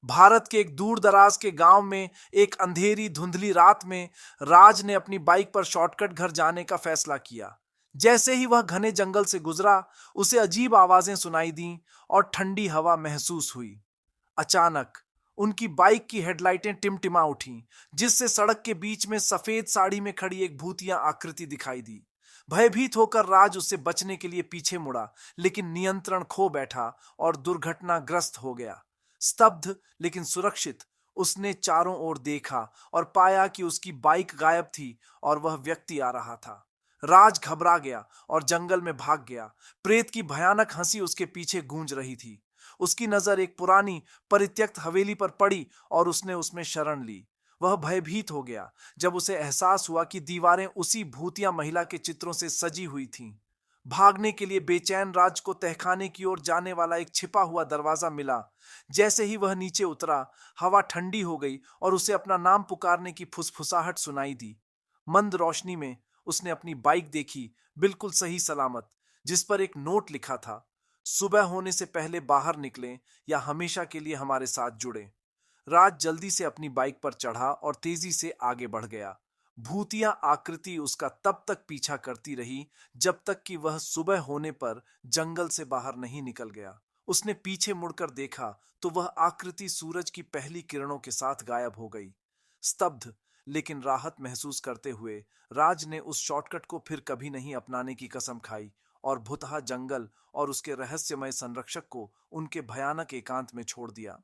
भारत के एक दूर दराज के गांव में एक अंधेरी धुंधली रात में राज ने अपनी बाइक पर शॉर्टकट घर जाने का फैसला किया। जैसे ही वह घने जंगल से गुजरा, उसे अजीब आवाजें सुनाई दीं और ठंडी हवा महसूस हुई। अचानक उनकी बाइक की हेडलाइटें टिमटिमा उठीं, जिससे सड़क के बीच में सफेद साड़ी में खड़ी एक भूतिया आकृति दिखाई दी। भयभीत होकर राज उससे बचने के लिए पीछे मुड़ा, लेकिन नियंत्रण खो बैठा और दुर्घटनाग्रस्त हो गया। स्तब्ध लेकिन सुरक्षित, उसने चारों ओर देखा और पाया कि उसकी बाइक गायब थी और वह व्यक्ति आ रहा था। राज घबरा गया और जंगल में भाग गया। प्रेत की भयानक हंसी उसके पीछे गूंज रही थी। उसकी नजर एक पुरानी परित्यक्त हवेली पर पड़ी और उसने उसमें शरण ली। वह भयभीत हो गया जब उसे एहसास हुआ कि दीवारें उसी भूतिया महिला के चित्रों से सजी हुई थीं। भागने के लिए बेचैन राज को तहखाने की ओर जाने वाला एक छिपा हुआ दरवाजा मिला। जैसे ही वह नीचे उतरा, हवा ठंडी हो गई और उसे अपना नाम पुकारने की फुसफुसाहट सुनाई दी। मंद रोशनी में उसने अपनी बाइक देखी, बिल्कुल सही सलामत, जिस पर एक नोट लिखा था, सुबह होने से पहले बाहर निकलें या हमेशा के लिए हमारे साथ जुड़ें। राज जल्दी से अपनी बाइक पर चढ़ा और तेजी से आगे बढ़ गया। भूतिया आकृति उसका तब तक पीछा करती रही जब तक कि वह सुबह होने पर जंगल से बाहर नहीं निकल गया। उसने पीछे मुड़कर देखा तो वह आकृति सूरज की पहली किरणों के साथ गायब हो गई। स्तब्ध लेकिन राहत महसूस करते हुए राज ने उस शॉर्टकट को फिर कभी नहीं अपनाने की कसम खाई और भुतहा जंगल और उसके रहस्यमय संरक्षक को उनके भयानक एकांत में छोड़ दिया।